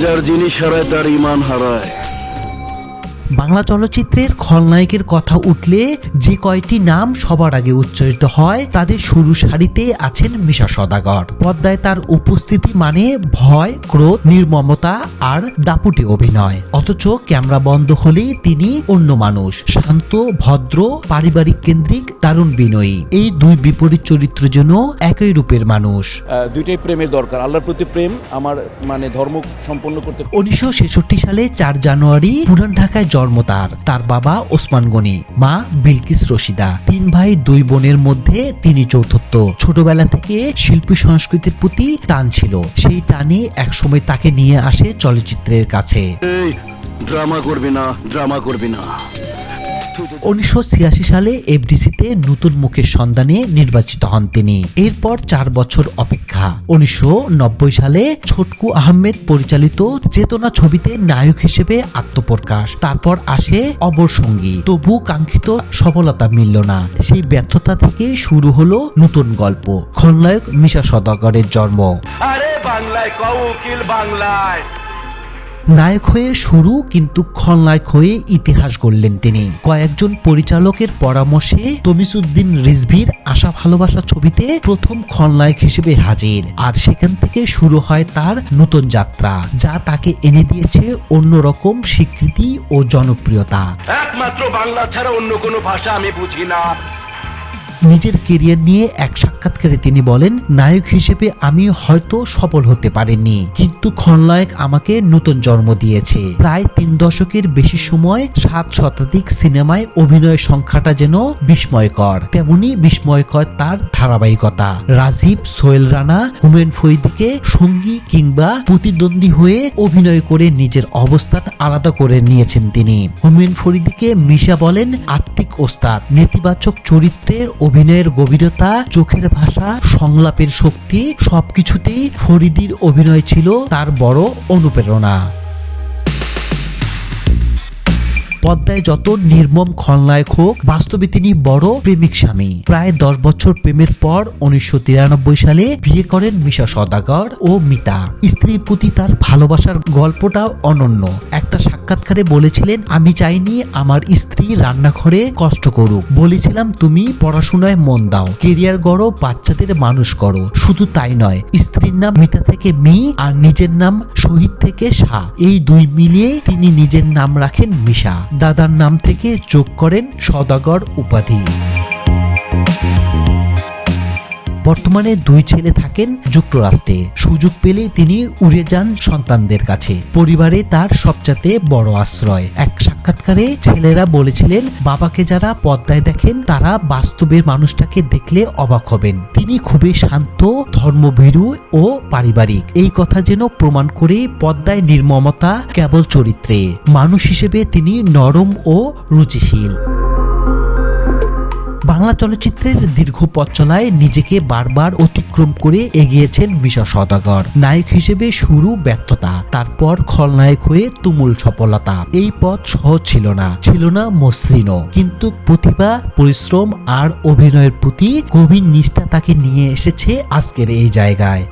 যার জিনিস হারায় তার ঈমান হারায়। বাংলা চলচ্চিত্রের খলনায়কের কথা উঠলে যে কয়টি নাম সবার আগে উচ্চারিত হয় তাদের শুরু সারিতে আছেন মিশা সওদাগর। পর্দায় তার উপস্থিতি মানে ভয়, ক্রোধ, নির্মমতা আর দাপুটে অভিনয়। অথচ ক্যামেরা বন্ধ হলেই তিনি অন্য মানুষ, শান্ত, ভদ্র, পারিবারিক কেন্দ্রিক, দারুণ বিনয়ী। এই দুই বিপরীত চরিত্র যেন একই রূপের মানুষ। দুইটাই প্রেমের দরকার, আল্লাহর প্রতি প্রেম, আমার ধর্ম সম্পন্ন করতে। 1966 সালে 4 জানুয়ারি পুরান ঢাকায় জন্ম তার বাবা ওসমান গনি, মা বিলকিস রশিদা। 3 ভাই 2 বোনের মধ্যে তিনি চতুর্থ। ছোটবেলা থেকে শিল্পী সংস্কৃতির প্রতি টান ছিল, সেই টানই একসময় তাকে নিয়ে আসে চলচ্চিত্রের কাছে। ড্রামা করবি না, ড্রামা করবি না। 1986 সালে এফডিসিতে নতুন মুখের সন্ধানে নির্বাচিত হন তিনি। এরপর 4 বছর অপেক্ষা। 1990 সালে ছোটকু আহমেদ পরিচালিত চেতনা ছবিতে নায়ক হিসেবে আত্মপ্রকাশ। তারপর আসে অমর সঙ্গী। তবু কাঙ্ক্ষিত সফলতা মিলল না। সেই ব্যর্থতা থেকে শুরু হলো নতুন গল্প, খলনায়ক মিশা সওদাগরের জন্ম। আরে বাংলায় কও উকিল বাংলায়। নায়ক হয়ে শুরু, কিন্তু খলনায়ক হয়ে ইতিহাস গড়লেন তিনি। কয়েকজন পরিচালকের পরামর্শে তমিসউদ্দিন রিজভীর আশা ভালোবাসা ছবিতে প্রথম খলনায়ক হিসেবে হাজির। আর সেখান থেকে শুরু হয় তার নতুন যাত্রা, যা তাকে এনে দিয়েছে অন্যরকম স্বীকৃতি ও জনপ্রিয়তা। একমাত্র বাংলা ছাড়া অন্য কোনো ভাষা আমি বুঝি না। নিজের কেরিয়ার নিয়ে এক সাক্ষাৎকারে তিনি বলেন, নায়ক হিসেবে আমি হয়তো সফল হতে পারিনি, কিন্তু খলনায়ক আমাকে নতুন জন্ম দিয়েছে। প্রায় 3 দশকের বেশি সময় 7 শতাধিক সিনেমায় অভিনয়ের সংখ্যাটা যেন বিস্ময়কর, তেমনি বিস্ময়কর তার ধারাবাহিকতা। রাজীব, সোহেল রানা, হুমায়ুন ফরিদীকে সঙ্গী কিংবা প্রতিদ্বন্দ্বী হয়ে অভিনয় করে নিজের অবস্থান আলাদা করে নিয়েছেন তিনি। হুমায়ুন ফরিদীকে মিশা বলেন আত্মিক ওস্তাদ। নেতিবাচক চরিত্রের অভিনয়ের গভীরতা, চোখের ভাষা, সংলাপের শক্তি, সবকিছুতেই ফরিদীর অভিনয় ছিল তার বড় অনুপ্রেরণা। পর্দায় যত নির্মম খলনায়ক হোক, বাস্তবে তিনি বড় প্রেমিক স্বামী। প্রায় 10 বছর প্রেমের পর 1993 সালে বিয়ে করেন মিশা সওদাগর ও মিতা। স্ত্রীর প্রতি তার ভালোবাসার গল্পটাও অনন্য। একটা সাক্ষাৎকারে বলেছিলেন, আমি চাইনি আমার স্ত্রী রান্নাঘরে কষ্ট করুক, বলেছিলাম তুমি পড়াশোনায় মন দাও, কেরিয়ার গড়ো, বাচ্চাদের মানুষ করো। শুধু তাই নয়, স্ত্রীর নাম মিতা থেকে মি আর নিজের নাম শহীদ থেকে শাহ, এই 2 মিলিয়ে তিনি নিজের নাম রাখেন মিশা। দাদার নাম থেকে যোগ করেন সওদাগর উপাধি। বর্তমানে 2 ছেলে থাকেন যুক্তরাষ্ট্রে। সুযোগ পেলে তিনি উড়ে যান সন্তানদের কাছে। পরিবারে তার সবচেয়ে বড় আশ্রয়। এক সাক্ষাৎকারে ছেলেরা বলেছিলেন, বাবাকে যারা পর্দায় দেখেন তারা বাস্তবের মানুষটাকে দেখলে অবাক হবেন। তিনি খুবই শান্ত, ধর্মভীরু ও পারিবারিক। এই কথা যেন প্রমাণ করে পর্দায় নির্মমতা কেবল চরিত্রে, মানুষ হিসেবে তিনি নরম ও রুচিশীল। বাংলা চলচ্চিত্রের দীর্ঘ পথ চলায় নিজেকে বারবার অতিক্রম করে এগিয়েছেন মিশা সওদাগর। নায়ক হিসেবে শুরু ব্যর্থতা, তারপর খলনায়ক হয়ে তুমুল সফলতা। এই পথ সহজ ছিল না, ছিল না মসৃণও, কিন্তু প্রতিভা, পরিশ্রম আর অভিনয়ের প্রতি গভীর নিষ্ঠা তাকে নিয়ে এসেছে আজকের এই জায়গায়।